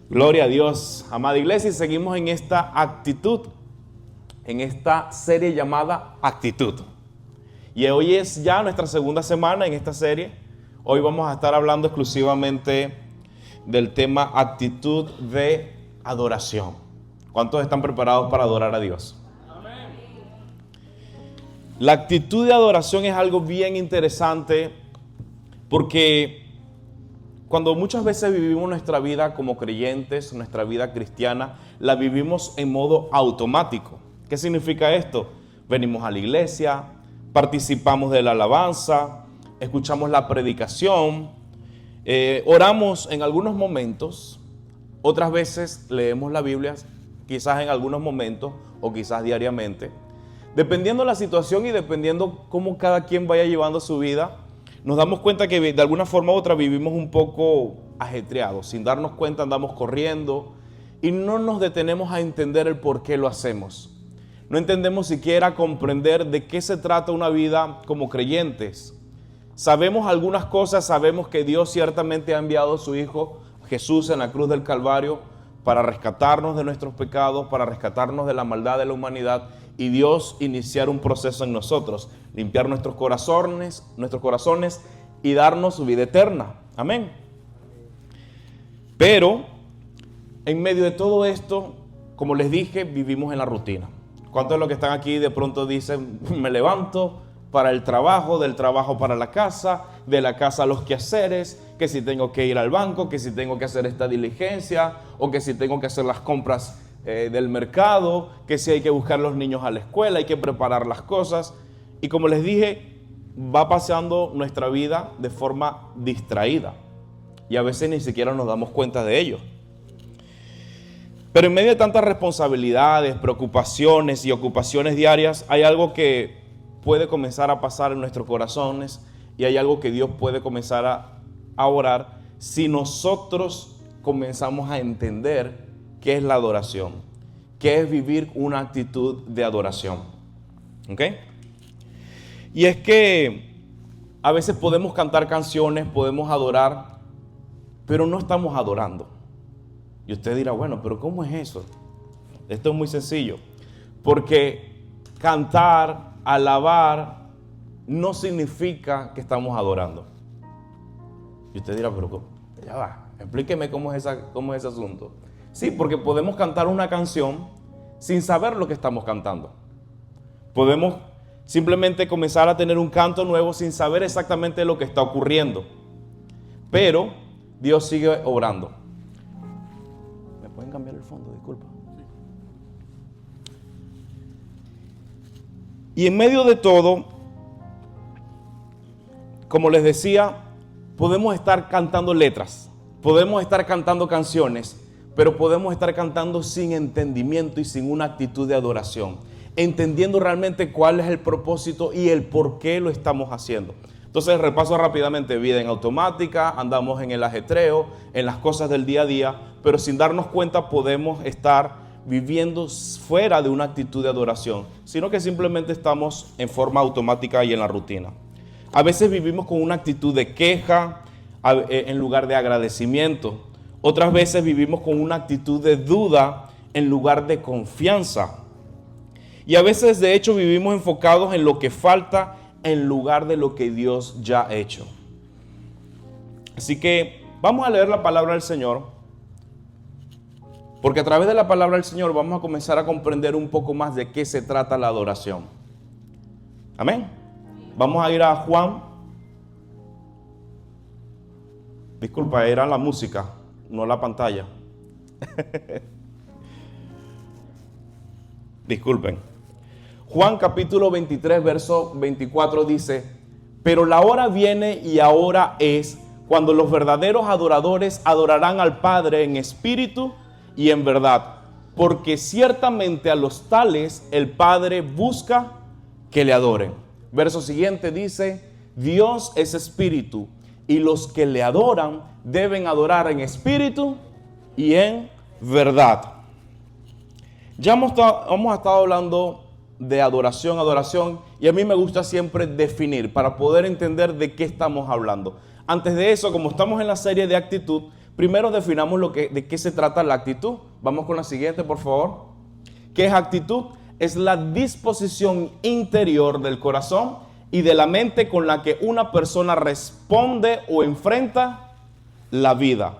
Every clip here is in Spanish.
Gloria a Dios, amada iglesia, y seguimos en esta actitud, en esta serie llamada Actitud. Y hoy es ya nuestra segunda semana en esta serie. Hoy vamos a estar hablando exclusivamente del tema actitud de adoración. ¿Cuántos están preparados para adorar a Dios? Amén. La actitud de adoración es algo bien interesante porque cuando muchas veces vivimos nuestra vida como creyentes, nuestra vida cristiana, la vivimos en modo automático. ¿Qué significa esto? Venimos a la iglesia, participamos de la alabanza, escuchamos la predicación, oramos en algunos momentos, otras veces leemos la Biblia, quizás en algunos momentos o quizás diariamente. Dependiendo de la situación y dependiendo cómo cada quien vaya llevando su vida, nos damos cuenta que de alguna forma u otra vivimos un poco ajetreados. Sin darnos cuenta andamos corriendo y no nos detenemos a entender el por qué lo hacemos. No entendemos siquiera comprender de qué se trata una vida como creyentes. Sabemos algunas cosas, sabemos que Dios ciertamente ha enviado a su Hijo Jesús en la cruz del Calvario para rescatarnos de nuestros pecados, para rescatarnos de la maldad de la humanidad y Dios iniciar un proceso en nosotros, limpiar nuestros corazones y darnos su vida eterna. Amén. Pero en medio de todo esto, como les dije, vivimos en la rutina. ¿Cuántos de los que están aquí de pronto dicen, me levanto para el trabajo, del trabajo para la casa, de la casa a los quehaceres, que si tengo que ir al banco, que si tengo que hacer esta diligencia, o que si tengo que hacer las compras del mercado, que si hay que buscar a los niños a la escuela, hay que preparar las cosas? Y como les dije, va pasando nuestra vida de forma distraída y a veces ni siquiera nos damos cuenta de ello. Pero en medio de tantas responsabilidades, preocupaciones y ocupaciones diarias, hay algo que puede comenzar a pasar en nuestros corazones y hay algo que Dios puede comenzar a orar si nosotros comenzamos a entender qué es la adoración, qué es vivir una actitud de adoración. ¿Ok? Y es que a veces podemos cantar canciones, podemos adorar, pero no estamos adorando. Y usted dirá, bueno, pero ¿cómo es eso? Esto es muy sencillo. Porque cantar, alabar, no significa que estamos adorando. Y usted dirá, pero ya va, explíqueme cómo es ese asunto. Sí, porque podemos cantar una canción sin saber lo que estamos cantando. Podemos simplemente comenzar a tener un canto nuevo sin saber exactamente lo que está ocurriendo. Pero Dios sigue obrando. ¿Me pueden cambiar el fondo? Disculpa. Y en medio de todo, como les decía, podemos estar cantando letras, podemos estar cantando canciones, pero podemos estar cantando sin entendimiento y sin una actitud de adoración, entendiendo realmente cuál es el propósito y el por qué lo estamos haciendo. Entonces, repaso rápidamente: vida en automática, andamos en el ajetreo, en las cosas del día a día, pero sin darnos cuenta podemos estar viviendo fuera de una actitud de adoración, sino que simplemente estamos en forma automática y en la rutina. A veces vivimos con una actitud de queja en lugar de agradecimiento. Otras veces vivimos con una actitud de duda en lugar de confianza. Y a veces, de hecho, vivimos enfocados en lo que falta en lugar de lo que Dios ya ha hecho. Así que vamos a leer la palabra del Señor, porque a través de la palabra del Señor vamos a comenzar a comprender un poco más de qué se trata la adoración. Amén. Vamos a ir a Juan. Disculpa, era la música, no la pantalla. Disculpen. Juan capítulo 23, verso 24 dice: pero la hora viene y ahora es cuando los verdaderos adoradores adorarán al Padre en espíritu y en verdad, porque ciertamente a los tales el Padre busca que le adoren. Verso siguiente dice: Dios es espíritu y los que le adoran deben adorar en espíritu y en verdad. Ya hemos estado hablando de adoración, y a mí me gusta siempre definir para poder entender de qué estamos hablando. Antes de eso, como estamos en la serie de actitud, Primero definamos de qué se trata la actitud. Vamos con la siguiente, por favor. ¿Qué es actitud? Es la disposición interior del corazón y de la mente con la que una persona responde o enfrenta la vida.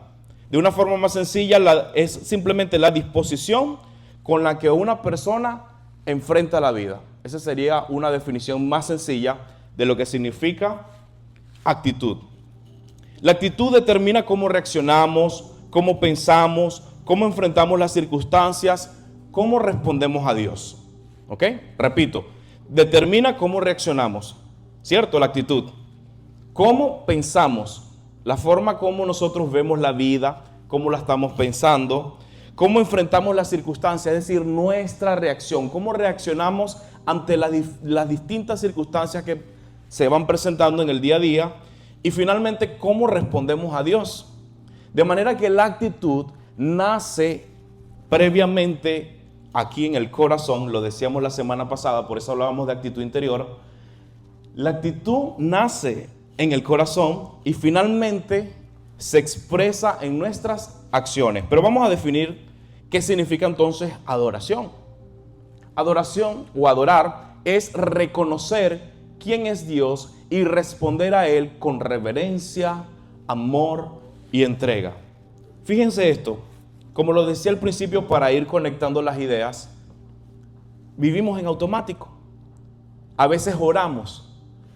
De una forma más sencilla, es simplemente la disposición con la que una persona enfrenta la vida. Esa sería una definición más sencilla de lo que significa actitud. La actitud determina cómo reaccionamos, cómo pensamos, cómo enfrentamos las circunstancias, cómo respondemos a Dios. ¿Ok? Repito, determina cómo reaccionamos, ¿cierto? La actitud. Cómo pensamos, la forma como nosotros vemos la vida, cómo la estamos pensando, cómo enfrentamos las circunstancias, es decir, nuestra reacción, cómo reaccionamos ante las distintas circunstancias que se van presentando en el día a día, y finalmente cómo respondemos a Dios. De manera que la actitud nace previamente aquí en el corazón, lo decíamos la semana pasada, por eso hablábamos de actitud interior. La actitud nace en el corazón y finalmente se expresa en nuestras acciones. Pero vamos a definir qué significa entonces adoración. Adoración o adorar es reconocer quién es Dios y responder a Él con reverencia, amor y entrega. Fíjense esto, como lo decía al principio para ir conectando las ideas, vivimos en automático. A veces oramos,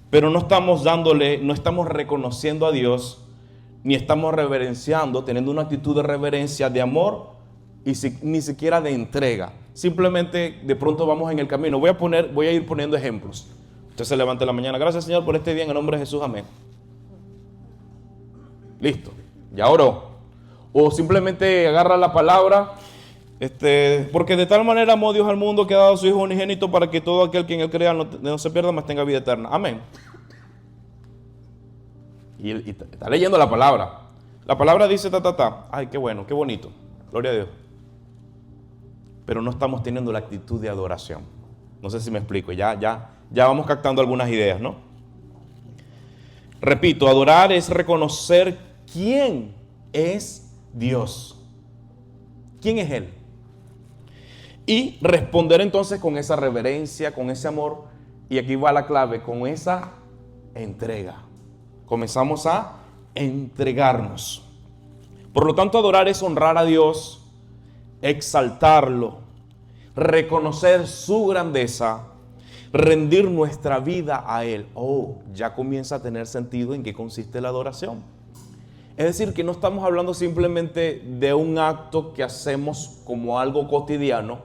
pero no estamos reconociendo a Dios, ni estamos reverenciando, teniendo una actitud de reverencia, de amor, y ni siquiera de entrega. Simplemente de pronto vamos en el camino. Voy a ir poniendo ejemplos. Usted se levanta en la mañana, gracias Señor por este día, en el nombre de Jesús, amén. Listo, ya oró. O simplemente agarra la palabra, porque de tal manera amó Dios al mundo que ha dado a su Hijo unigénito para que todo aquel que en él crea no se pierda, mas tenga vida eterna. Amén. Y está leyendo la palabra. La palabra dice Ay, qué bueno, qué bonito. Gloria a Dios. Pero no estamos teniendo la actitud de adoración. No sé si me explico. Ya vamos captando algunas ideas, ¿no? Repito, adorar es reconocer quién es Dios. ¿Quién es Él? Y responder entonces con esa reverencia, con ese amor. Y aquí va la clave, con esa entrega. Comenzamos a entregarnos. Por lo tanto, adorar es honrar a Dios, exaltarlo, reconocer su grandeza, rendir nuestra vida a Él. Ya comienza a tener sentido en qué consiste la adoración. Es decir, que no estamos hablando simplemente de un acto que hacemos como algo cotidiano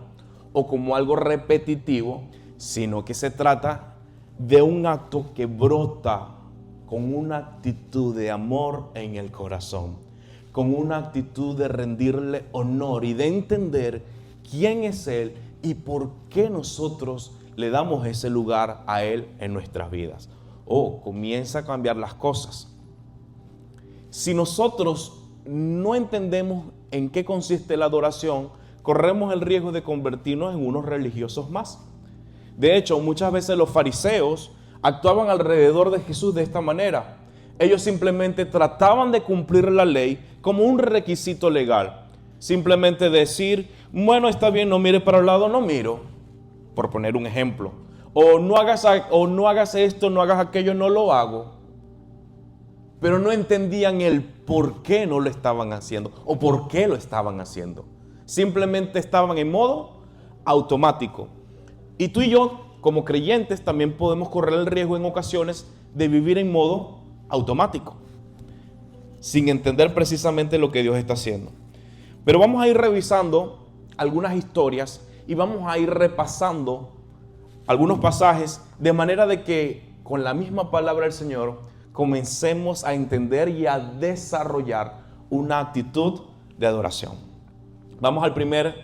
o como algo repetitivo, sino que se trata de un acto que brota con una actitud de amor en el corazón, con una actitud de rendirle honor y de entender quién es Él y por qué nosotros le damos ese lugar a Él en nuestras vidas. Comienza a cambiar las cosas. Si nosotros no entendemos en qué consiste la adoración, corremos el riesgo de convertirnos en unos religiosos más. De hecho, muchas veces los fariseos actuaban alrededor de Jesús de esta manera. Ellos simplemente trataban de cumplir la ley como un requisito legal. Simplemente decir, bueno, está bien, no mires para el lado, no miro, por poner un ejemplo. O no hagas esto, no hagas aquello, no lo hago. Pero no entendían el por qué no lo estaban haciendo o por qué lo estaban haciendo. Simplemente estaban en modo automático. Y tú y yo, como creyentes, también podemos correr el riesgo en ocasiones de vivir en modo automático, sin entender precisamente lo que Dios está haciendo. Pero vamos a ir revisando algunas historias y vamos a ir repasando algunos pasajes de manera de que con la misma palabra del Señor comencemos a entender y a desarrollar una actitud de adoración. Vamos al primer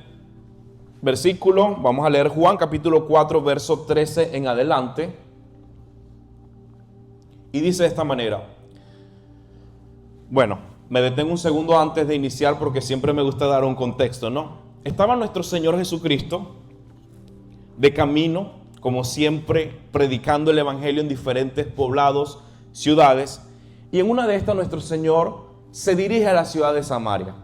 versículo, vamos a leer Juan capítulo 4, verso 13 en adelante. Y dice de esta manera. Bueno, me detengo un segundo antes de iniciar porque siempre me gusta dar un contexto, ¿no? Estaba nuestro Señor Jesucristo de camino, como siempre, predicando el evangelio en diferentes poblados, ciudades, y en una de estas nuestro Señor se dirige a la ciudad de Samaria.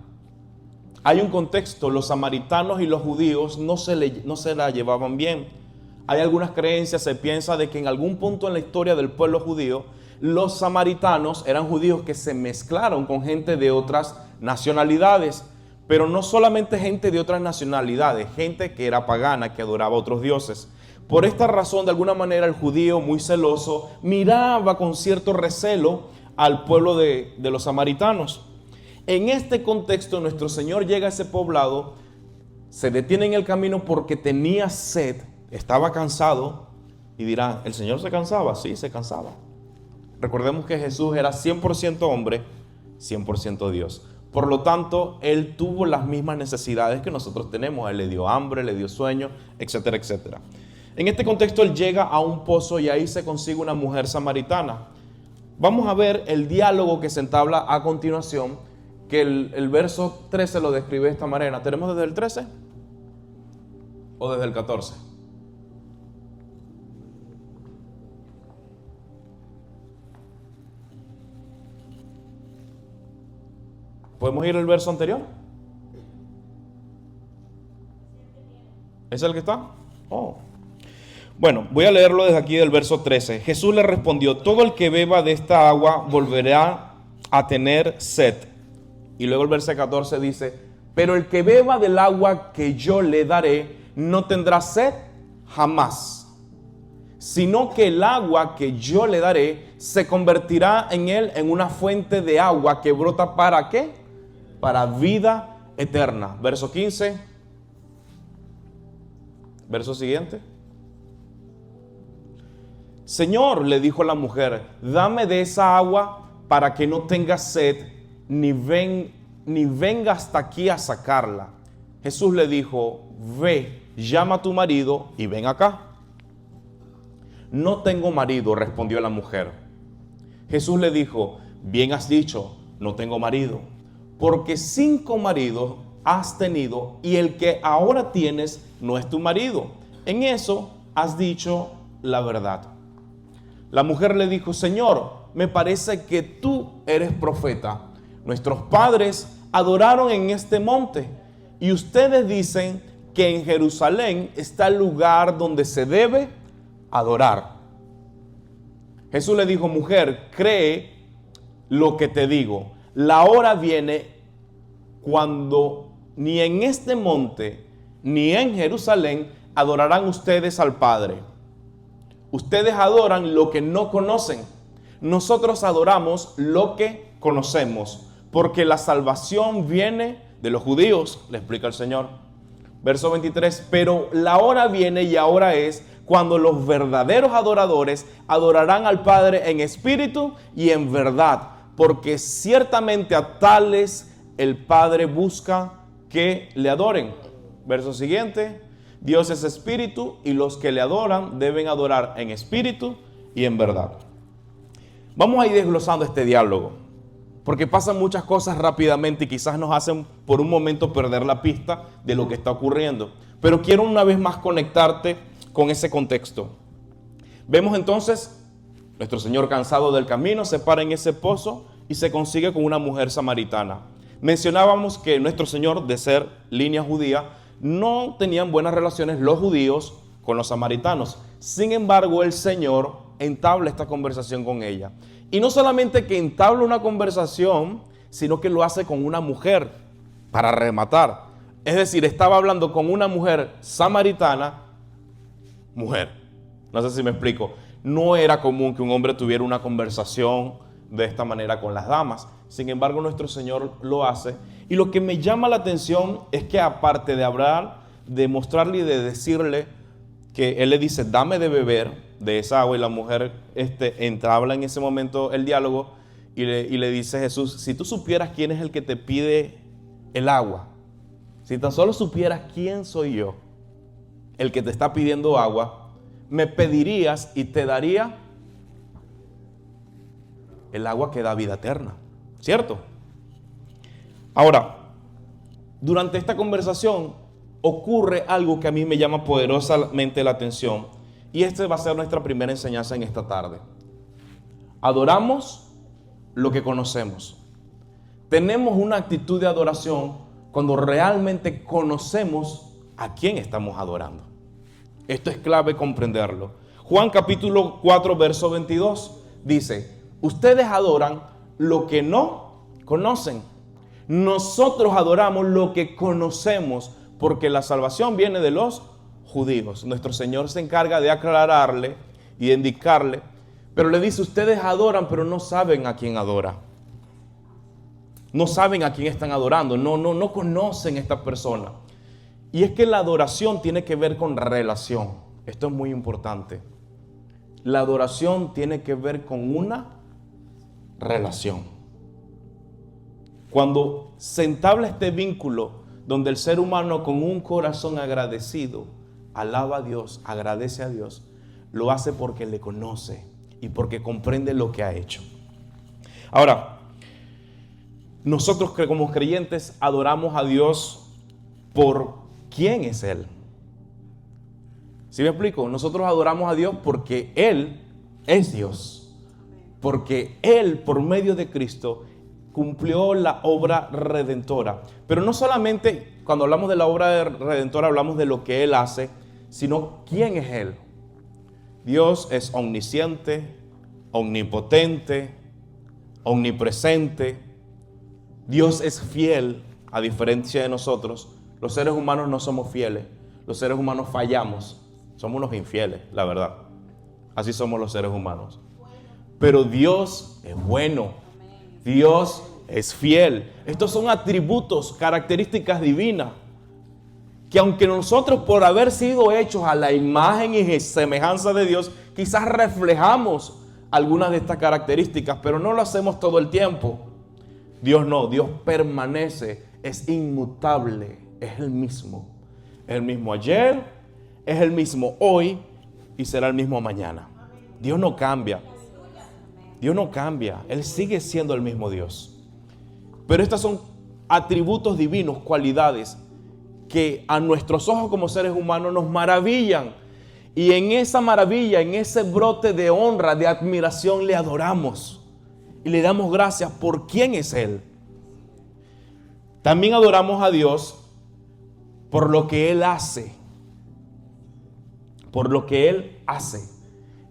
Hay un contexto, los samaritanos y los judíos no se la llevaban bien. Hay algunas creencias, se piensa de que en algún punto en la historia del pueblo judío, los samaritanos eran judíos que se mezclaron con gente de otras nacionalidades, pero no solamente gente de otras nacionalidades, gente que era pagana, que adoraba a otros dioses. Por esta razón, de alguna manera, el judío muy celoso miraba con cierto recelo al pueblo de los samaritanos. En este contexto, nuestro Señor llega a ese poblado, se detiene en el camino porque tenía sed, estaba cansado, y dirán, ¿el Señor se cansaba? Sí, se cansaba. Recordemos que Jesús era 100% hombre, 100% Dios. Por lo tanto, Él tuvo las mismas necesidades que nosotros tenemos. Él le dio hambre, le dio sueño, etcétera, etcétera. En este contexto, Él llega a un pozo y ahí se consigue una mujer samaritana. Vamos a ver el diálogo que se entabla a continuación, que el verso 13 lo describe de esta manera. ¿Tenemos desde el 13 o desde el 14? ¿Podemos ir al verso anterior? ¿Es el que está? Oh. Bueno, voy a leerlo desde aquí del verso 13. Jesús le respondió, todo el que beba de esta agua volverá a tener sed. Y luego el verso 14 dice, pero el que beba del agua que yo le daré no tendrá sed jamás, sino que el agua que yo le daré se convertirá en él en una fuente de agua que brota ¿para qué? Para vida eterna. Verso 15. Verso siguiente. Señor, le dijo la mujer, dame de esa agua para que no tenga sed, ni venga hasta aquí a sacarla. Jesús le dijo, ve, llama a tu marido y ven acá. No tengo marido, respondió la mujer. Jesús le dijo, bien has dicho, no tengo marido, porque 5 maridos has tenido y el que ahora tienes no es tu marido. En eso has dicho la verdad. La mujer le dijo, Señor, me parece que tú eres profeta. Nuestros padres adoraron en este monte y ustedes dicen que en Jerusalén está el lugar donde se debe adorar. Jesús le dijo, mujer, cree lo que te digo. La hora viene cuando ni en este monte ni en Jerusalén adorarán ustedes al Padre. Ustedes adoran lo que no conocen. Nosotros adoramos lo que conocemos, porque la salvación viene de los judíos, le explica el Señor. Verso 23, pero la hora viene y ahora es cuando los verdaderos adoradores adorarán al Padre en espíritu y en verdad, porque ciertamente a tales el Padre busca que le adoren. Verso siguiente, Dios es espíritu y los que le adoran deben adorar en espíritu y en verdad. Vamos a ir desglosando este diálogo, porque pasan muchas cosas rápidamente y quizás nos hacen por un momento perder la pista de lo que está ocurriendo. Pero quiero una vez más conectarte con ese contexto. Vemos entonces, nuestro Señor cansado del camino se para en ese pozo y se consigue con una mujer samaritana. Mencionábamos que nuestro Señor, de ser línea judía, no tenían buenas relaciones los judíos con los samaritanos. Sin embargo, el Señor entabla esta conversación con ella. Y no solamente que entabla una conversación, sino que lo hace con una mujer, para rematar. Es decir, estaba hablando con una mujer samaritana, mujer. No sé si me explico. No era común que un hombre tuviera una conversación de esta manera con las damas. Sin embargo, nuestro Señor lo hace. Y lo que me llama la atención es que aparte de hablar, de mostrarle y de decirle que Él le dice, dame de beber de esa agua, y la mujer entabla en ese momento el diálogo y le dice Jesús, si tú supieras quién es el que te pide el agua, si tan solo supieras quién soy yo, el que te está pidiendo agua, me pedirías y te daría el agua que da vida eterna, ¿cierto? Ahora, durante esta conversación ocurre algo que a mí me llama poderosamente la atención, y esta va a ser nuestra primera enseñanza en esta tarde. Adoramos lo que conocemos. Tenemos una actitud de adoración cuando realmente conocemos a quién estamos adorando. Esto es clave comprenderlo. Juan capítulo 4, verso 22 dice: ustedes adoran lo que no conocen. Nosotros adoramos lo que conocemos, porque la salvación viene de los judíos. Nuestro Señor se encarga de aclararle y de indicarle, pero le dice: ustedes adoran, pero no saben a quién adora. No saben a quién están adorando, no conocen a esta persona. Y es que la adoración tiene que ver con relación. Esto es muy importante. La adoración tiene que ver con una relación. Cuando se entabla este vínculo donde el ser humano con un corazón agradecido alaba a Dios, agradece a Dios, lo hace porque le conoce y porque comprende lo que ha hecho. Ahora, nosotros como creyentes adoramos a Dios por quién es Él. ¿Sí me explico? Nosotros adoramos a Dios porque Él es Dios. Porque Él, por medio de Cristo, cumplió la obra redentora. Pero no solamente cuando hablamos de la obra redentora hablamos de lo que Él hace, sino quién es Él. Dios es omnisciente, omnipotente, omnipresente. Dios es fiel, a diferencia de nosotros. Los seres humanos no somos fieles. Los seres humanos fallamos. Somos unos infieles, la verdad. Así somos los seres humanos. Pero Dios es bueno. Dios es fiel. Estos son atributos, características divinas, que aunque nosotros, por haber sido hechos a la imagen y semejanza de Dios, quizás reflejamos algunas de estas características, pero no lo hacemos todo el tiempo. Dios no, Dios permanece, es inmutable, es el mismo. Es el mismo ayer, es el mismo hoy y será el mismo mañana. Dios no cambia. Dios no cambia, Él sigue siendo el mismo Dios. Pero estas son atributos divinos, cualidades que a nuestros ojos como seres humanos nos maravillan. Y en esa maravilla, en ese brote de honra, de admiración, le adoramos. Y le damos gracias por quién es Él. También adoramos a Dios por lo que Él hace. Por lo que Él hace.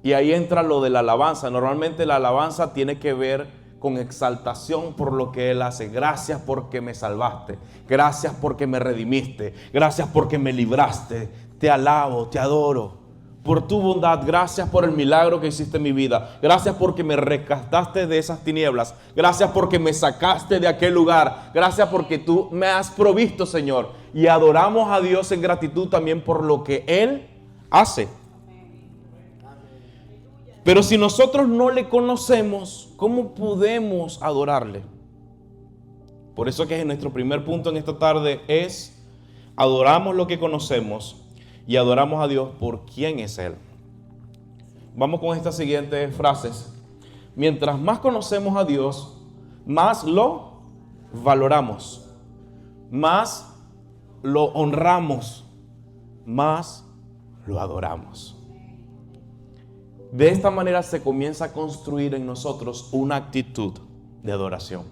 Y ahí entra lo de la alabanza. Normalmente la alabanza tiene que ver con exaltación por lo que Él hace. Gracias porque me salvaste. Gracias porque me redimiste. Gracias porque me libraste. Te alabo, te adoro. Por tu bondad, gracias por el milagro que hiciste en mi vida. Gracias porque me rescataste de esas tinieblas. Gracias porque me sacaste de aquel lugar. Gracias porque tú me has provisto, Señor. Y adoramos a Dios en gratitud también por lo que Él hace. Pero si nosotros no le conocemos, ¿cómo podemos adorarle? Por eso que nuestro primer punto en esta tarde es: adoramos lo que conocemos y adoramos a Dios por quién es Él. Vamos con estas siguientes frases. Mientras más conocemos a Dios, más lo valoramos, más lo honramos, más lo adoramos. De esta manera se comienza a construir en nosotros una actitud de adoración,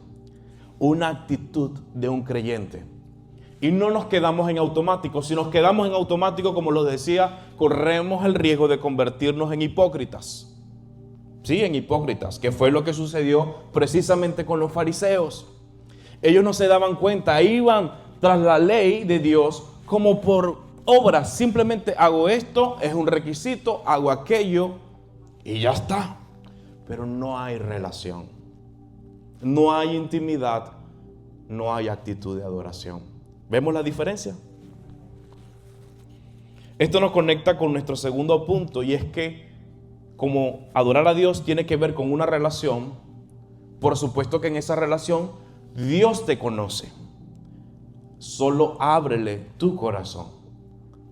una actitud de un creyente. Y no nos quedamos en automático. Si nos quedamos en automático, como lo decía, corremos el riesgo de convertirnos en hipócritas. Sí, en hipócritas, que fue lo que sucedió precisamente con los fariseos. Ellos no se daban cuenta, iban tras la ley de Dios como por obras. Simplemente hago esto, es un requisito, hago aquello y ya está. Pero no hay relación, no hay intimidad, no hay actitud de adoración. ¿Vemos la diferencia? Esto nos conecta con nuestro segundo punto, y es que como adorar a Dios tiene que ver con una relación, por supuesto que en esa relación Dios te conoce. Solo ábrele tu corazón.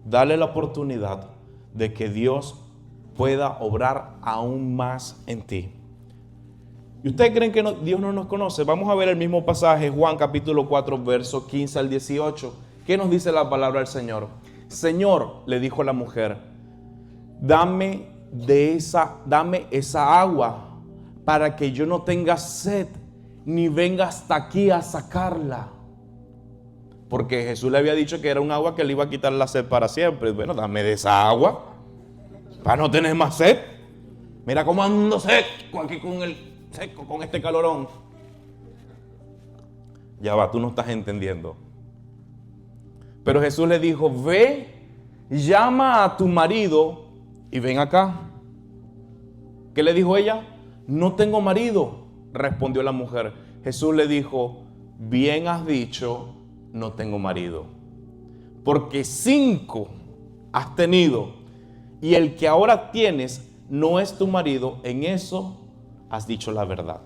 Dale la oportunidad de que Dios pueda obrar aún más en ti. ¿Y ustedes creen que Dios no nos conoce? Vamos a ver el mismo pasaje, Juan capítulo 4, verso 15 al 18. ¿Qué nos dice la palabra del Señor? Señor, le dijo la mujer, dame esa agua para que yo no tenga sed ni venga hasta aquí a sacarla. Porque Jesús le había dicho que era un agua que le iba a quitar la sed para siempre. Bueno, dame de esa agua para no tener más sed. Mira cómo ando seco aquí con este calorón. Ya va, tú no estás entendiendo. Pero Jesús le dijo, ve, llama a tu marido y ven acá. ¿Qué le dijo ella? No tengo marido, respondió la mujer. Jesús le dijo, bien has dicho, no tengo marido. Porque 5 has tenido y el que ahora tienes no es tu marido. En eso has dicho la verdad.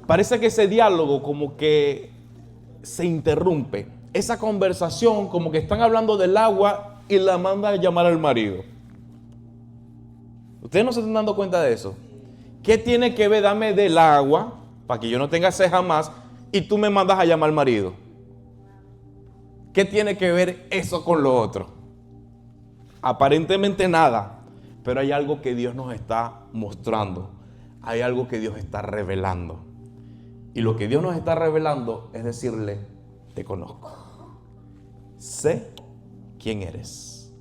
Parece que ese diálogo como que se interrumpe. Esa conversación como que están hablando del agua y la manda a llamar al marido. ¿Ustedes no se están dando cuenta de eso? ¿Qué tiene que ver? Dame del agua para que yo no tenga sed jamás y tú me mandas a llamar al marido. ¿Qué tiene que ver eso con lo otro? Aparentemente nada, pero hay algo que Dios nos está mostrando. Hay algo que Dios está revelando. Y lo que Dios nos está revelando es decirle, te conozco. Sé quién eres.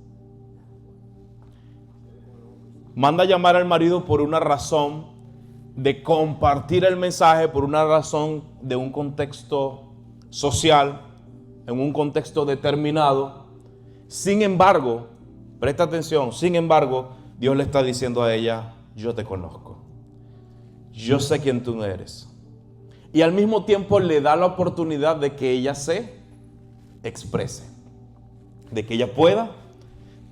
Manda a llamar al marido por una razón de compartir el mensaje, por una razón de un contexto social, en un contexto determinado. Sin embargo, presta atención, sin embargo, Dios le está diciendo a ella, yo te conozco. Yo sé quién tú eres. Y al mismo tiempo le da la oportunidad de que ella se exprese, de que ella pueda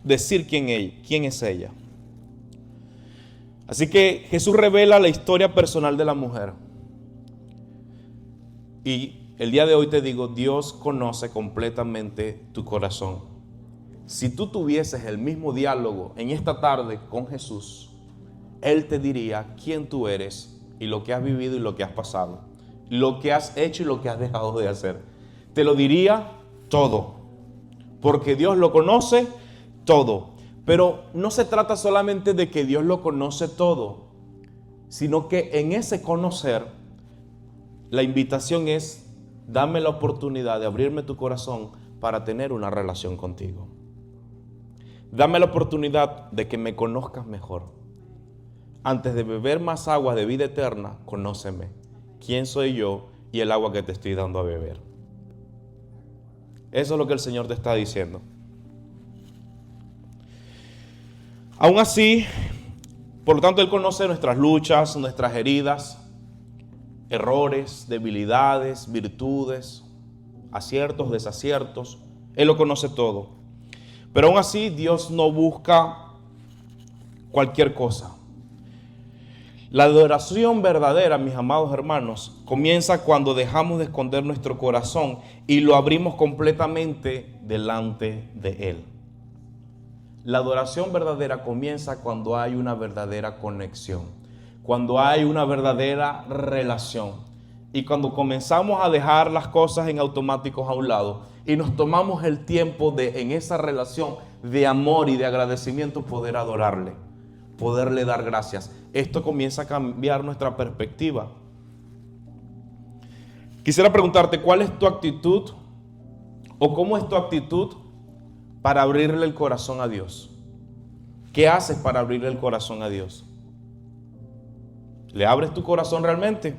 decir quién es ella. Así que Jesús revela la historia personal de la mujer. Y el día de hoy te digo, Dios conoce completamente tu corazón. Si tú tuvieses el mismo diálogo en esta tarde con Jesús, Él te diría quién tú eres y lo que has vivido y lo que has pasado. Lo que has hecho y lo que has dejado de hacer. Te lo diría todo, porque Dios lo conoce todo. Pero no se trata solamente de que Dios lo conoce todo, sino que en ese conocer, la invitación es, dame la oportunidad de abrirme tu corazón para tener una relación contigo. Dame la oportunidad de que me conozcas mejor. Antes de beber más agua de vida eterna, conóceme. ¿Quién soy yo y el agua que te estoy dando a beber? Eso es lo que el Señor te está diciendo. Aún así, por lo tanto, Él conoce nuestras luchas, nuestras heridas, errores, debilidades, virtudes, aciertos, desaciertos. Él lo conoce todo. Pero aún así, Dios no busca cualquier cosa. La adoración verdadera, mis amados hermanos, comienza cuando dejamos de esconder nuestro corazón y lo abrimos completamente delante de Él. La adoración verdadera comienza cuando hay una verdadera conexión, cuando hay una verdadera relación y cuando comenzamos a dejar las cosas en automáticos a un lado y nos tomamos el tiempo de en esa relación de amor y de agradecimiento poder adorarle, poderle dar gracias. Esto comienza a cambiar nuestra perspectiva. Quisiera preguntarte, ¿cuál es tu actitud o cómo es tu actitud para abrirle el corazón a Dios? ¿Qué haces para abrirle el corazón a Dios? ¿Le abres tu corazón realmente?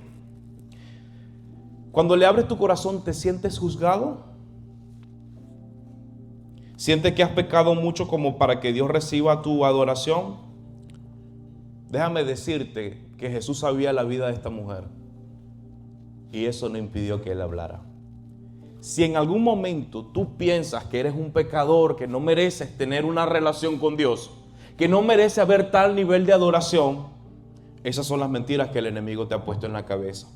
Cuando le abres tu corazón, ¿te sientes juzgado? ¿Sientes que has pecado mucho como para que Dios reciba tu adoración? Déjame decirte que Jesús sabía la vida de esta mujer y eso no impidió que Él hablara. Si en algún momento tú piensas que eres un pecador, que no mereces tener una relación con Dios, que no merece haber tal nivel de adoración, esas son las mentiras que el enemigo te ha puesto en la cabeza.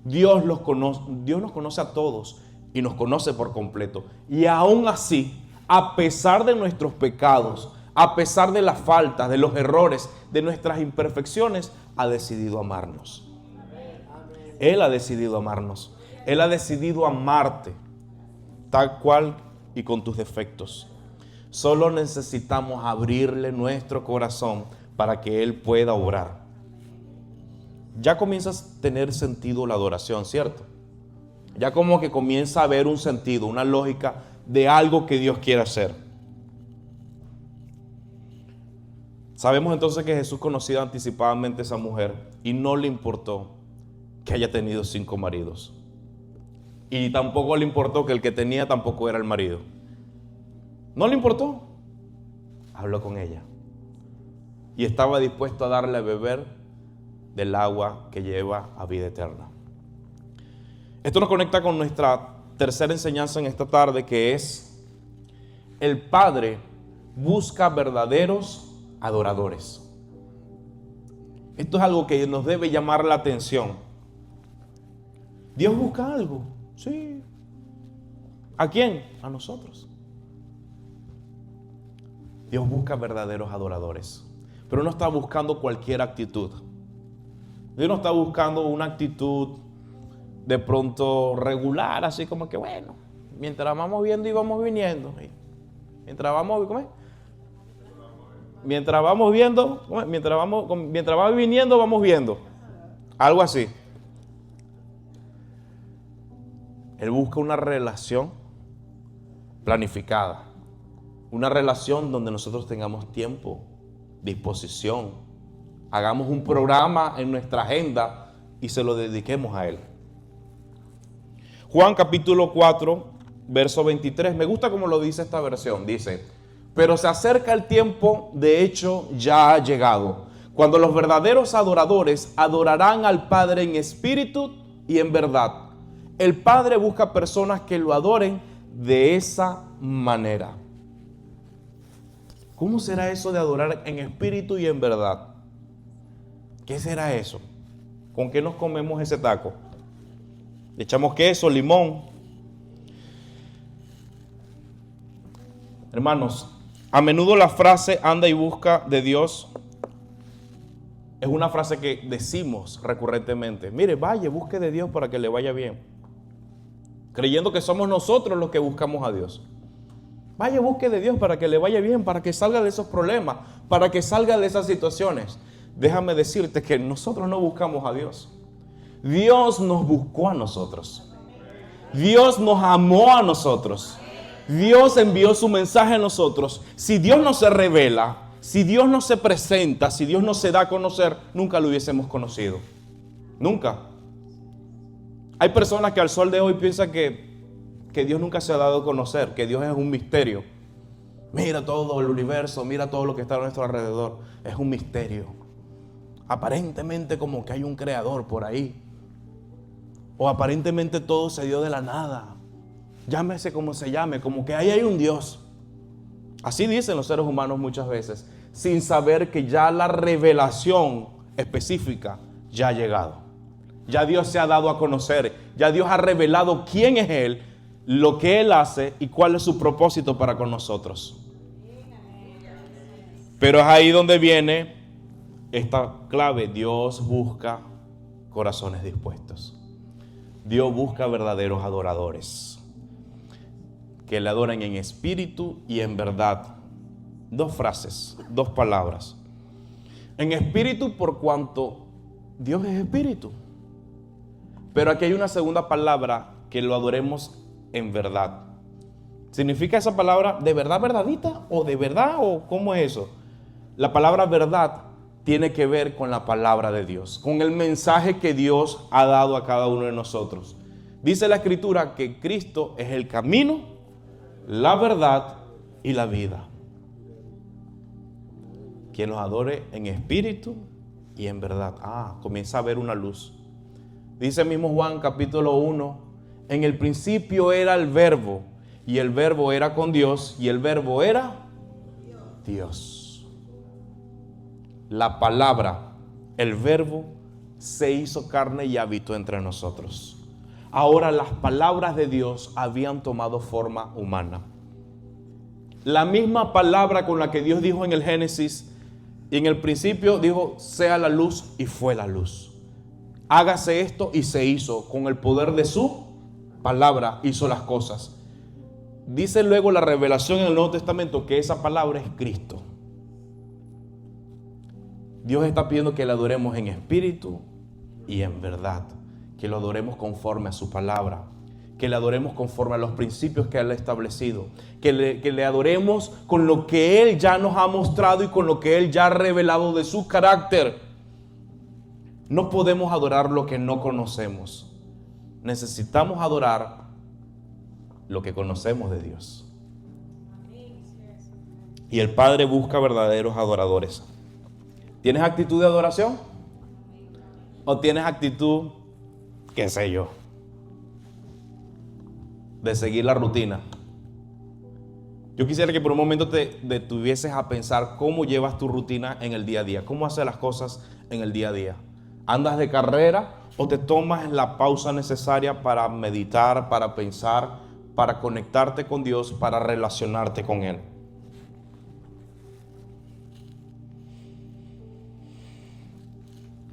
Dios nos conoce a todos y nos conoce por completo. Y aún así, a pesar de nuestros pecados, a pesar de las faltas, de los errores, de nuestras imperfecciones, ha decidido amarnos. Él ha decidido amarnos. Él ha decidido amarte tal cual y con tus defectos. Solo necesitamos abrirle nuestro corazón para que Él pueda obrar. ya comienza a tener sentido la adoración, ¿cierto? Ya como que comienza a haber un sentido, una lógica de algo que Dios quiere hacer. Sabemos entonces que Jesús conocía anticipadamente a esa mujer y no le importó que haya tenido 5 maridos. Y tampoco le importó que el que tenía tampoco era el marido. No le importó. Habló con ella. Y estaba dispuesto a darle a beber del agua que lleva a vida eterna. Esto nos conecta con nuestra tercera enseñanza en esta tarde, que es: el Padre busca verdaderos adoradores. Esto es algo que nos debe llamar la atención. ¿Dios busca algo? Sí. ¿A quién? A nosotros. Dios busca verdaderos adoradores, pero no está buscando cualquier actitud. Dios no está buscando una actitud de pronto regular, así como que bueno, mientras vamos viendo y vamos viniendo. Mientras vamos, ¿cómo es? Mientras vamos viendo, mientras va viniendo, vamos viendo. Algo así. Él busca una relación planificada. Una relación donde nosotros tengamos tiempo, disposición, hagamos un programa en nuestra agenda y se lo dediquemos a Él. Juan capítulo 4, verso 23. Me gusta cómo lo dice esta versión. Dice: pero se acerca el tiempo, de hecho ya ha llegado, cuando los verdaderos adoradores adorarán al Padre en espíritu y en verdad. El Padre busca personas que lo adoren de esa manera. ¿Cómo será eso de adorar en espíritu y en verdad? ¿Qué será eso? ¿Con qué nos comemos ese taco? Le echamos queso, limón. Hermanos, a menudo la frase anda y busca de Dios es una frase que decimos recurrentemente. Mire, vaya, busque de Dios para que le vaya bien. Creyendo que somos nosotros los que buscamos a Dios. Vaya, busque de Dios para que le vaya bien, para que salga de esos problemas, para que salga de esas situaciones. Déjame decirte que nosotros no buscamos a Dios. Dios nos buscó a nosotros. Dios nos amó a nosotros. Dios envió su mensaje a nosotros. Si Dios no se revela, si Dios no se presenta, si Dios no se da a conocer, nunca lo hubiésemos conocido. Nunca. Hay personas que al sol de hoy piensan que Dios nunca se ha dado a conocer, que Dios es un misterio. Mira todo el universo, mira todo lo que está a nuestro alrededor. Es un misterio. Aparentemente como que hay un creador por ahí. O aparentemente todo se dio de la nada. Llámese como se llame, como que ahí hay un Dios. Así dicen los seres humanos muchas veces, sin saber que ya la revelación específica ya ha llegado. Ya Dios se ha dado a conocer, ya Dios ha revelado quién es Él, lo que Él hace y cuál es su propósito para con nosotros. Pero es ahí donde viene esta clave: Dios busca corazones dispuestos. Dios busca verdaderos adoradores que le adoren en espíritu y en verdad. 2 frases, 2 palabras. En espíritu, por cuanto Dios es espíritu. Pero aquí hay una segunda palabra: que lo adoremos en verdad. ¿Significa esa palabra de verdad, verdadita? ¿O de verdad? ¿O cómo es eso? La palabra verdad tiene que ver con la palabra de Dios, con el mensaje que Dios ha dado a cada uno de nosotros. Dice la Escritura que Cristo es el camino, la verdad y la vida. Quien los adore en espíritu y en verdad. Comienza a ver una luz. Dice mismo Juan capítulo 1, en el principio era el verbo, y el verbo era con Dios, y el verbo era Dios. La palabra, el verbo, se hizo carne y habitó entre nosotros. Ahora las palabras de Dios habían tomado forma humana. La misma palabra con la que Dios dijo en el Génesis, y en el principio dijo, sea la luz, y fue la luz. Hágase esto, y se hizo. Con el poder de su palabra hizo las cosas. Dice luego la revelación en el Nuevo Testamento que esa palabra es Cristo. Dios está pidiendo que le adoremos en espíritu y en verdad. Que lo adoremos conforme a su palabra. Que le adoremos conforme a los principios que Él ha establecido. Que le adoremos con lo que Él ya nos ha mostrado y con lo que Él ya ha revelado de su carácter. No podemos adorar lo que no conocemos. Necesitamos adorar lo que conocemos de Dios. Y el Padre busca verdaderos adoradores. ¿Tienes actitud de adoración? ¿O tienes actitud, qué sé yo, de seguir la rutina? Yo quisiera que por un momento te detuvieses a pensar cómo llevas tu rutina en el día a día. ¿Cómo haces las cosas en el día a día? ¿Andas de carrera o te tomas la pausa necesaria para meditar, para pensar, para conectarte con Dios, para relacionarte con Él?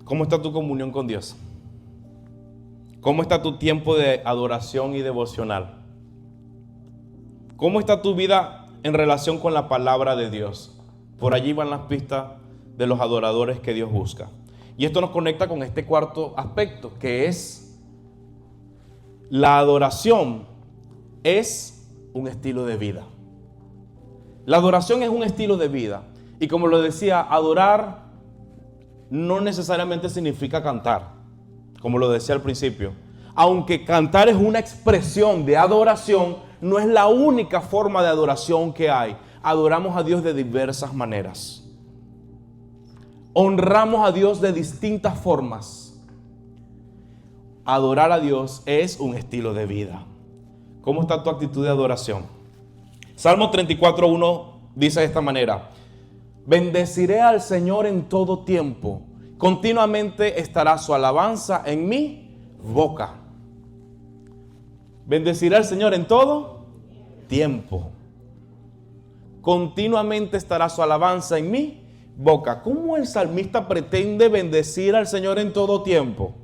¿Cómo está tu comunión con Dios? ¿Cómo está tu tiempo de adoración y devocional? ¿Cómo está tu vida en relación con la palabra de Dios? Por allí van las pistas de los adoradores que Dios busca. Y esto nos conecta con este cuarto aspecto, que es la adoración es un estilo de vida. La adoración es un estilo de vida. Y como lo decía, adorar no necesariamente significa cantar, como lo decía al principio. Aunque cantar es una expresión de adoración, no es la única forma de adoración que hay. Adoramos a Dios de diversas maneras. Honramos a Dios de distintas formas. Adorar a Dios es un estilo de vida. ¿Cómo está tu actitud de adoración? Salmo 34:1 dice de esta manera: bendeciré al Señor en todo tiempo, continuamente estará su alabanza en mi boca. Bendeciré al Señor en todo tiempo, continuamente estará su alabanza en mi boca. ¿Cómo el salmista pretende bendecir al Señor en todo tiempo?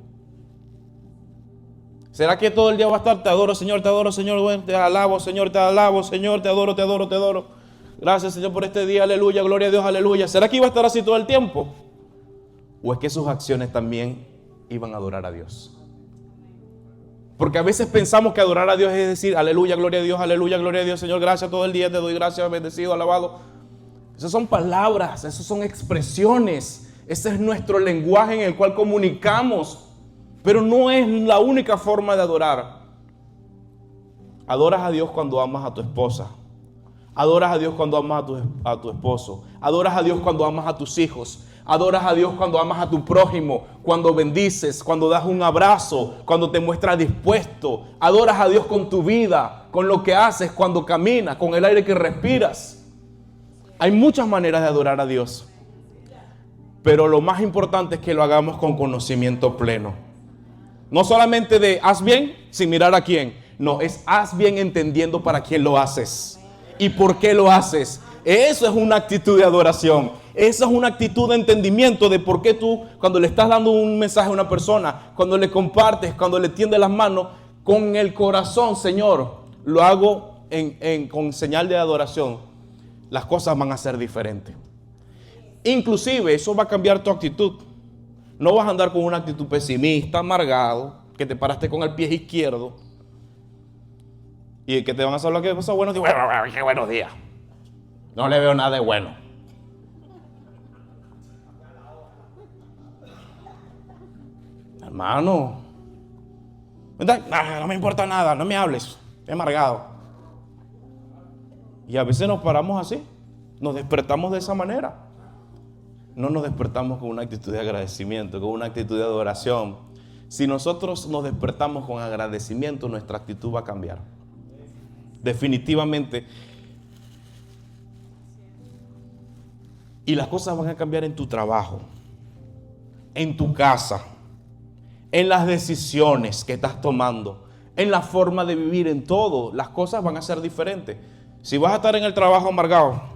¿Será que todo el día va a estar: te adoro Señor, te alabo Señor, te alabo Señor, te adoro, te adoro, te adoro? Gracias Señor por este día, aleluya, gloria a Dios, aleluya. ¿Será que iba a estar así todo el tiempo? ¿O es que sus acciones también iban a adorar a Dios? Porque a veces pensamos que adorar a Dios es decir: aleluya, gloria a Dios, aleluya, gloria a Dios, Señor, gracias todo el día, te doy gracias, bendecido, alabado. Esas son palabras, esas son expresiones. Ese es nuestro lenguaje en el cual comunicamos. Pero no es la única forma de adorar. Adoras a Dios cuando amas a tu esposa. Adoras a Dios cuando amas a tu esposo. Adoras a Dios cuando amas a tus hijos. Adoras a Dios cuando amas a tu prójimo, cuando bendices, cuando das un abrazo, cuando te muestras dispuesto. Adoras a Dios con tu vida, con lo que haces, cuando caminas, con el aire que respiras. Hay muchas maneras de adorar a Dios. Pero lo más importante es que lo hagamos con conocimiento pleno. No solamente de haz bien sin mirar a quién. No, es haz bien entendiendo para quién lo haces y por qué lo haces. Eso es una actitud de adoración. Esa es una actitud de entendimiento de por qué tú, cuando le estás dando un mensaje a una persona, cuando le compartes, cuando le tiendes las manos, con el corazón: Señor, lo hago con señal de adoración. Las cosas van a ser diferentes. Inclusive eso va a cambiar tu actitud. No vas a andar con una actitud pesimista, amargado, que te paraste con el pie izquierdo y que te van a hablar que pasó buenos días. Bueno, qué buenos días. No le veo nada de bueno. Hermano, no me importa nada, no me hables, estoy amargado. Y a veces nos paramos así, nos despertamos de esa manera. No nos despertamos con una actitud de agradecimiento, con una actitud de adoración. Si nosotros nos despertamos con agradecimiento, nuestra actitud va a cambiar. Definitivamente. Y las cosas van a cambiar en tu trabajo, en tu casa, en las decisiones que estás tomando, en la forma de vivir, en todo. Las cosas van a ser diferentes. Si vas a estar en el trabajo amargado,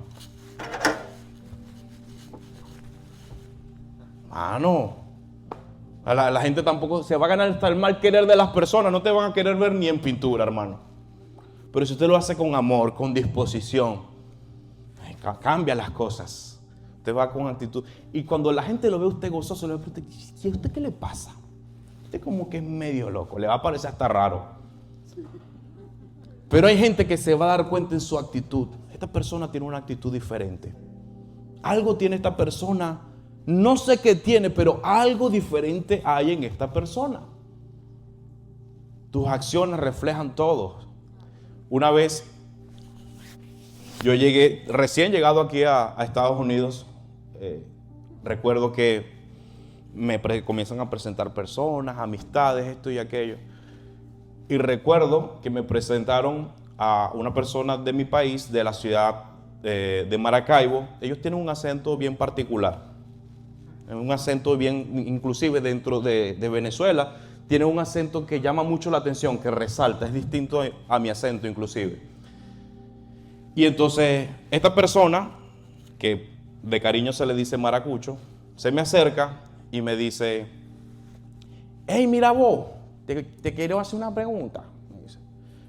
la gente tampoco se va a ganar hasta el mal querer de las personas. No te van a querer ver ni en pintura, hermano. Pero si usted lo hace con amor, con disposición, cambia las cosas. Usted va con actitud. Y cuando la gente lo ve a usted gozoso, le pregunta: ¿y a usted qué le pasa? este como que es medio loco, le va a parecer hasta raro. Pero hay gente que se va a dar cuenta en su actitud. Esta persona tiene una actitud diferente. Algo tiene esta persona, no sé qué tiene, pero algo diferente hay en esta persona. Tus acciones reflejan todo. Una vez yo llegué, recién llegado aquí a Estados Unidos, recuerdo que comienzan a presentar personas, amistades, esto y aquello. Y recuerdo que me presentaron a una persona de mi país, de la ciudad de Maracaibo. Ellos tienen un acento bien particular, un acento bien, inclusive dentro de Venezuela, tienen un acento que llama mucho la atención, que resalta, es distinto a mi acento inclusive. Y entonces esta persona, que de cariño se le dice maracucho, se me acerca y me dice: hey, mira vos, te quiero hacer una pregunta. Me dice.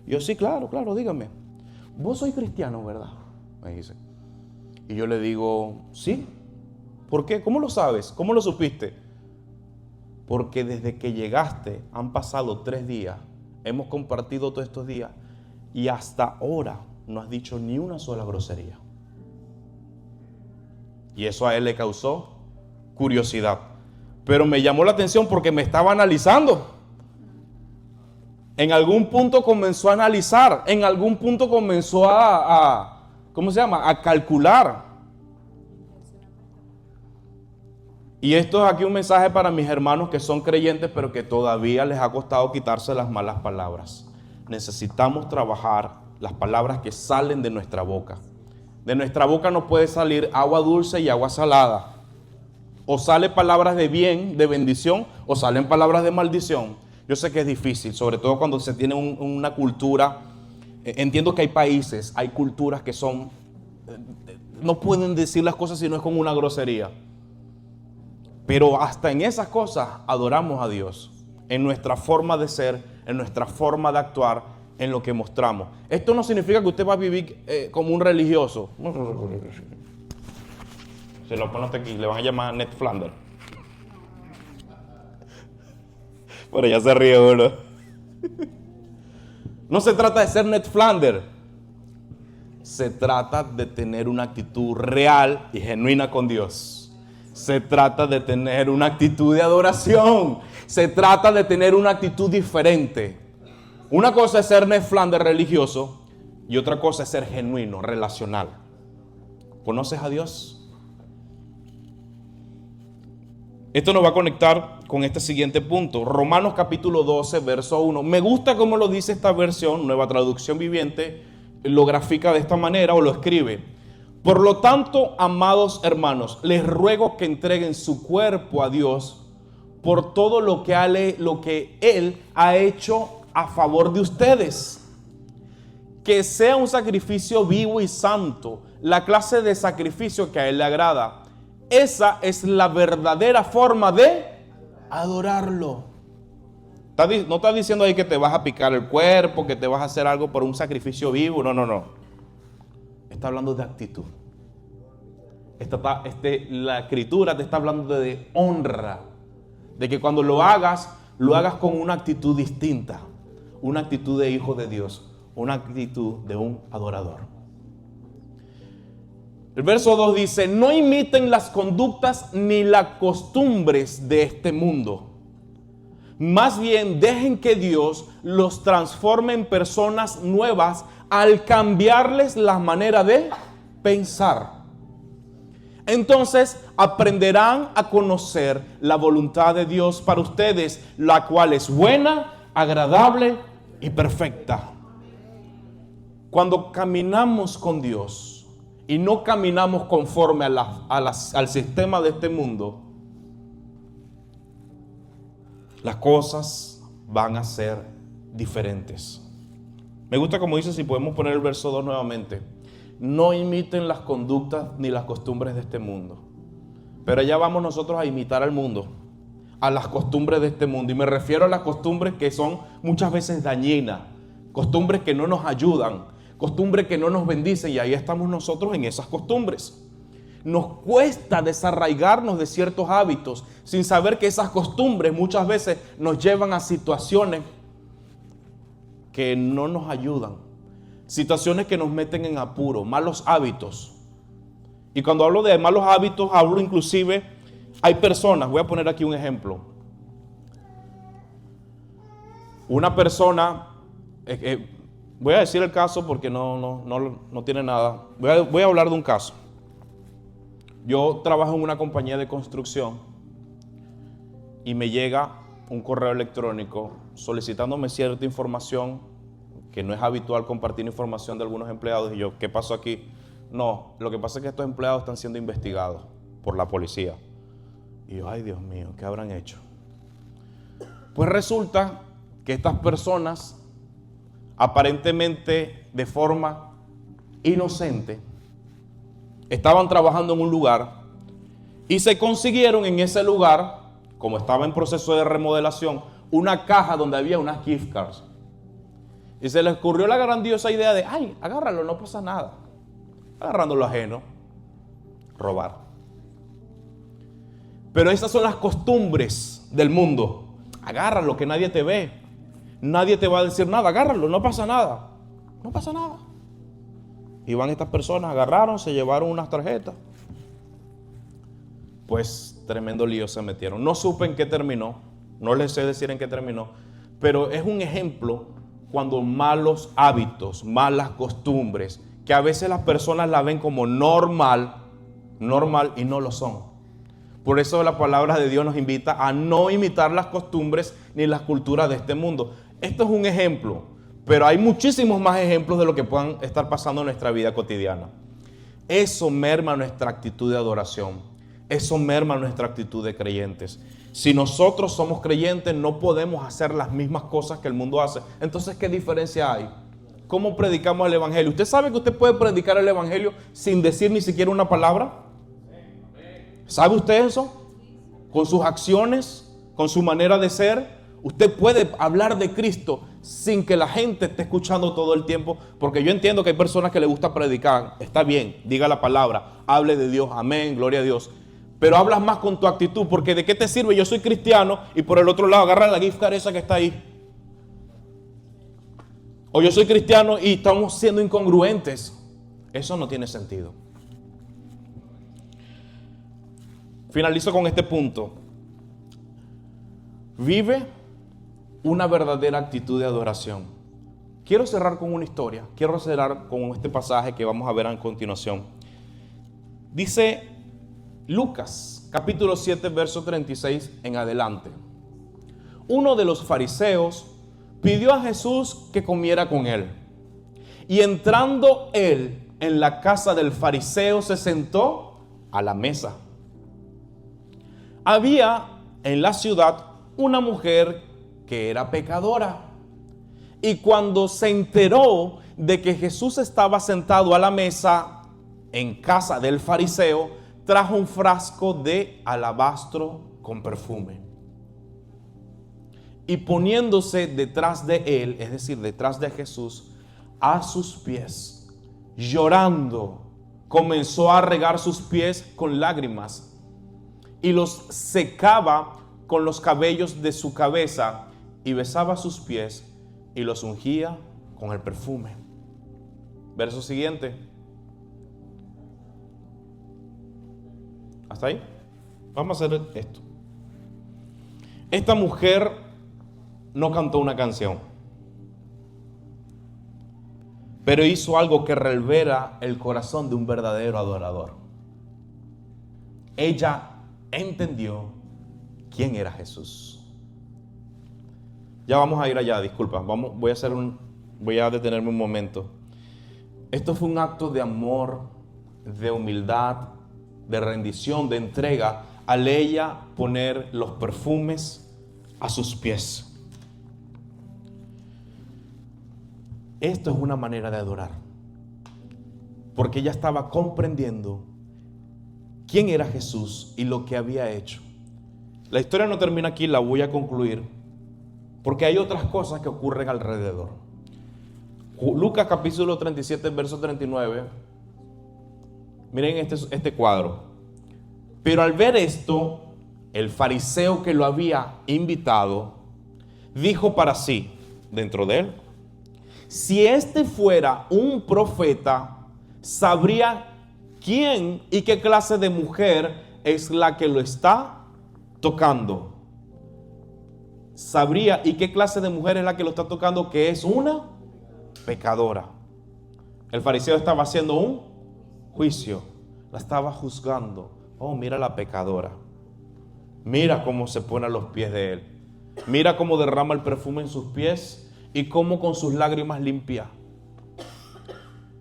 Yo, sí, claro, dígame. Vos sois cristiano, ¿verdad? Me dice. Y yo le digo, sí. ¿Por qué? ¿Cómo lo sabes? ¿Cómo lo supiste? Porque desde que llegaste han pasado 3 días, hemos compartido todos estos días y hasta ahora no has dicho ni una sola grosería. Y eso a él le causó curiosidad. Pero me llamó la atención porque me estaba analizando. En algún punto comenzó a analizar, en algún punto comenzó ¿cómo se llama? A calcular. Y esto es aquí un mensaje para mis hermanos que son creyentes, pero que todavía les ha costado quitarse las malas palabras. Necesitamos trabajar las palabras que salen de nuestra boca. De nuestra boca no puede salir agua dulce y agua salada. O salen palabras de bien, de bendición, o salen palabras de maldición. Yo sé que es difícil, sobre todo cuando se tiene una cultura. Entiendo que hay países, hay culturas que son, no pueden decir las cosas si no es con una grosería. Pero hasta en esas cosas adoramos a Dios, en nuestra forma de ser, en nuestra forma de actuar, en lo que mostramos. Esto no significa que usted va a vivir como un religioso. Se lo pone aquí, le van a llamar Ned Flanders. Pero ya se ríe uno. No se trata de ser Ned Flanders. Se trata de tener una actitud real y genuina con Dios. Se trata de tener una actitud de adoración. Se trata de tener una actitud diferente. Una cosa es ser Ned Flanders religioso y otra cosa es ser genuino, relacional. ¿Conoces a Dios? Esto nos va a conectar con este siguiente punto. Romanos capítulo 12, verso 1. Me gusta cómo lo dice esta versión, Nueva Traducción Viviente, lo grafica de esta manera o lo escribe. Por lo tanto, amados hermanos, les ruego que entreguen su cuerpo a Dios por todo lo que Él ha hecho a favor de ustedes. Que sea un sacrificio vivo y santo, la clase de sacrificio que a Él le agrada. Esa es la verdadera forma de adorarlo. No está diciendo ahí que te vas a picar el cuerpo, que te vas a hacer algo por un sacrificio vivo. No. Está hablando de actitud. La escritura te está hablando de honra. De que cuando lo hagas con una actitud distinta. Una actitud de hijo de Dios. Una actitud de un adorador. El verso 2 dice: no imiten las conductas ni las costumbres de este mundo. Más bien dejen que Dios los transforme en personas nuevas al cambiarles la manera de pensar. Entonces aprenderán a conocer la voluntad de Dios para ustedes, la cual es buena, agradable y perfecta. Cuando caminamos con Dios y no caminamos conforme al sistema de este mundo, las cosas van a ser diferentes. Me gusta como dice, si podemos poner el verso 2 nuevamente. No imiten las conductas ni las costumbres de este mundo. Pero allá vamos nosotros a imitar al mundo, a las costumbres de este mundo. Y me refiero a las costumbres que son muchas veces dañinas, costumbres que no nos ayudan, costumbres que no nos bendicen, y ahí estamos nosotros en esas costumbres. Nos cuesta desarraigarnos de ciertos hábitos, sin saber que esas costumbres muchas veces nos llevan a situaciones que no nos ayudan, situaciones que nos meten en apuro, malos hábitos. Y cuando hablo de malos hábitos, hablo inclusive, hay personas, voy a poner aquí un ejemplo. Una persona, voy a decir el caso porque no tiene nada. Voy a hablar de un caso. Yo trabajo en una compañía de construcción y me llega un correo electrónico solicitándome cierta información que no es habitual compartir información de algunos empleados. Y yo, ¿qué pasó aquí? No, lo que pasa es que estos empleados están siendo investigados por la policía. Y yo, ay Dios mío, ¿qué habrán hecho? Pues resulta que estas personas, aparentemente de forma inocente, estaban trabajando en un lugar y se consiguieron en ese lugar, como estaba en proceso de remodelación, una caja donde había unas gift cards. Y se les ocurrió la grandiosa idea de, ay, agárralo, no pasa nada. Agarrando lo ajeno, robar. Pero esas son las costumbres del mundo. Agárralo, que nadie te ve. Nadie te va a decir nada. Agárralo, no pasa nada. No pasa nada. Y van estas personas, agarraron, se llevaron unas tarjetas. Pues tremendo lío se metieron. No supe en qué terminó. No les sé decir en qué terminó. Pero es un ejemplo cuando malos hábitos, malas costumbres, que a veces las personas la ven como normal y no lo son. Por eso la palabra de Dios nos invita a no imitar las costumbres ni las culturas de este mundo. Esto es un ejemplo, pero hay muchísimos más ejemplos de lo que puedan estar pasando en nuestra vida cotidiana. Eso merma nuestra actitud de adoración. Eso merma nuestra actitud de creyentes. Si nosotros somos creyentes, no podemos hacer las mismas cosas que el mundo hace. Entonces, ¿qué diferencia hay? ¿Cómo predicamos el evangelio? ¿Usted sabe que usted puede predicar el evangelio sin decir ni siquiera una palabra? ¿Sabe usted eso? Con sus acciones, con su manera de ser, usted puede hablar de Cristo sin que la gente esté escuchando todo el tiempo. Porque yo entiendo que hay personas que les gusta predicar. Está bien, diga la palabra, hable de Dios, amén, gloria a Dios. Pero hablas más con tu actitud, porque ¿de qué te sirve? Yo soy cristiano y por el otro lado agarra la gift card esa que está ahí. O yo soy cristiano y estamos siendo incongruentes. Eso no tiene sentido. Finalizo con este punto. Vive una verdadera actitud de adoración. Quiero cerrar con una historia. Quiero cerrar con este pasaje que vamos a ver a continuación. Dice Lucas, capítulo 7, verso 36 en adelante. Uno de los fariseos pidió a Jesús que comiera con él. Y entrando él en la casa del fariseo, se sentó a la mesa. Había en la ciudad una mujer que era pecadora. Y cuando se enteró de que Jesús estaba sentado a la mesa en casa del fariseo, trajo un frasco de alabastro con perfume. Y poniéndose detrás de él, es decir, detrás de Jesús, a sus pies, llorando, comenzó a regar sus pies con lágrimas y los secaba con los cabellos de su cabeza y besaba sus pies y los ungía con el perfume. Verso siguiente. ¿Hasta ahí? Vamos a hacer esto. Esta mujer no cantó una canción, pero hizo algo que revela el corazón de un verdadero adorador. Ella entendió quién era Jesús. Ya vamos a ir allá, disculpa. Voy a detenerme un momento. Esto fue un acto de amor, de humildad, de rendición, de entrega, al ella poner los perfumes a sus pies. Esto es una manera de adorar, porque ella estaba comprendiendo quién era Jesús y lo que había hecho. La historia no termina aquí, la voy a concluir, porque hay otras cosas que ocurren alrededor. Lucas capítulo 37, verso 39. Miren este cuadro. Pero al ver esto, el fariseo que lo había invitado, dijo para sí, dentro de él: si este fuera un profeta, sabría quién y qué clase de mujer es la que lo está tocando. Sabría y qué clase de mujer es la que lo está tocando, que es una pecadora. El fariseo estaba haciendo un juicio, la estaba juzgando. Oh, mira la pecadora. Mira cómo se pone a los pies de él. Mira cómo derrama el perfume en sus pies y cómo con sus lágrimas limpia.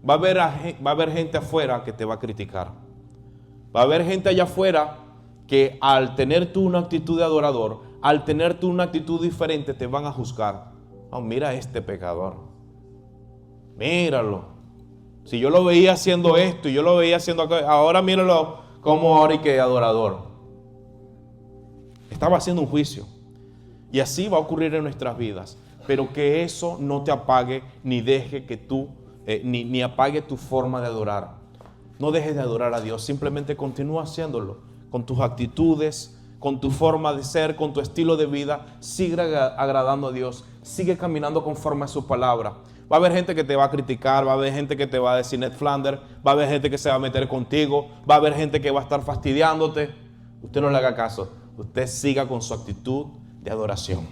Va a haber gente afuera que te va a criticar. Va a haber gente allá afuera que al tener tú una actitud de adorador, al tener tú una actitud diferente, te van a juzgar. Oh, mira a este pecador. Míralo. Si yo lo veía haciendo esto y yo lo veía haciendo aquello, ahora míralo como ahora y que adorador. Estaba haciendo un juicio. Y así va a ocurrir en nuestras vidas. Pero que eso no te apague ni deje que tú, ni apague tu forma de adorar. No dejes de adorar a Dios. Simplemente continúa haciéndolo. Con tus actitudes, con tu forma de ser, con tu estilo de vida. Sigue agradando a Dios. Sigue caminando conforme a su palabra. Va a haber gente que te va a criticar, va a haber gente que te va a decir Ned Flanders, va a haber gente que se va a meter contigo, va a haber gente que va a estar fastidiándote. Usted no le haga caso. Usted siga con su actitud de adoración.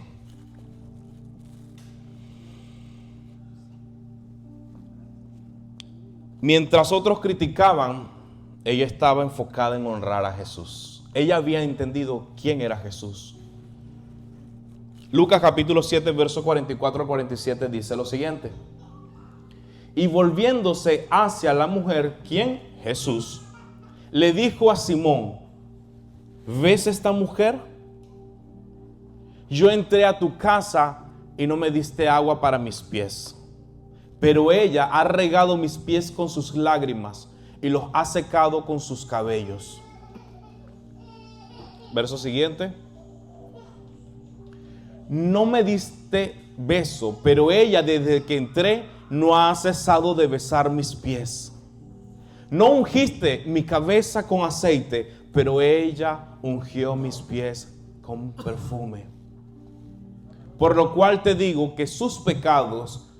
Mientras otros criticaban, ella estaba enfocada en honrar a Jesús. Ella había entendido quién era Jesús. Lucas capítulo 7, verso 44 al 47 dice lo siguiente: y volviéndose hacia la mujer, ¿quién? Jesús, le dijo a Simón: ¿ves esta mujer? Yo entré a tu casa y no me diste agua para mis pies, pero ella ha regado mis pies con sus lágrimas y los ha secado con sus cabellos. Verso siguiente: no me diste beso, pero ella desde que entré no ha cesado de besar mis pies. No ungiste mi cabeza con aceite, pero ella ungió mis pies con perfume. Por lo cual te digo que sus pecados,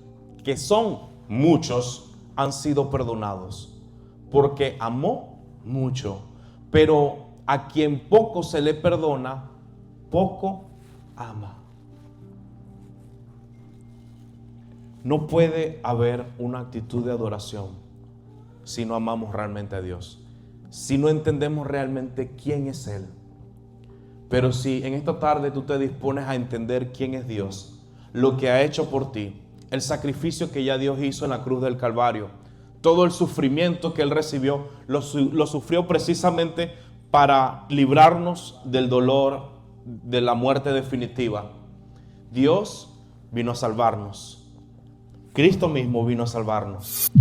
que son muchos, han sido perdonados, porque amó mucho. Pero a quien poco se le perdona, poco ama. No puede haber una actitud de adoración si no amamos realmente a Dios, si no entendemos realmente quién es Él. Pero si en esta tarde tú te dispones a entender quién es Dios, lo que ha hecho por ti, el sacrificio que ya Dios hizo en la cruz del Calvario, todo el sufrimiento que Él recibió, lo sufrió precisamente para librarnos del dolor, de la muerte definitiva. Dios vino a salvarnos. Cristo mismo vino a salvarnos.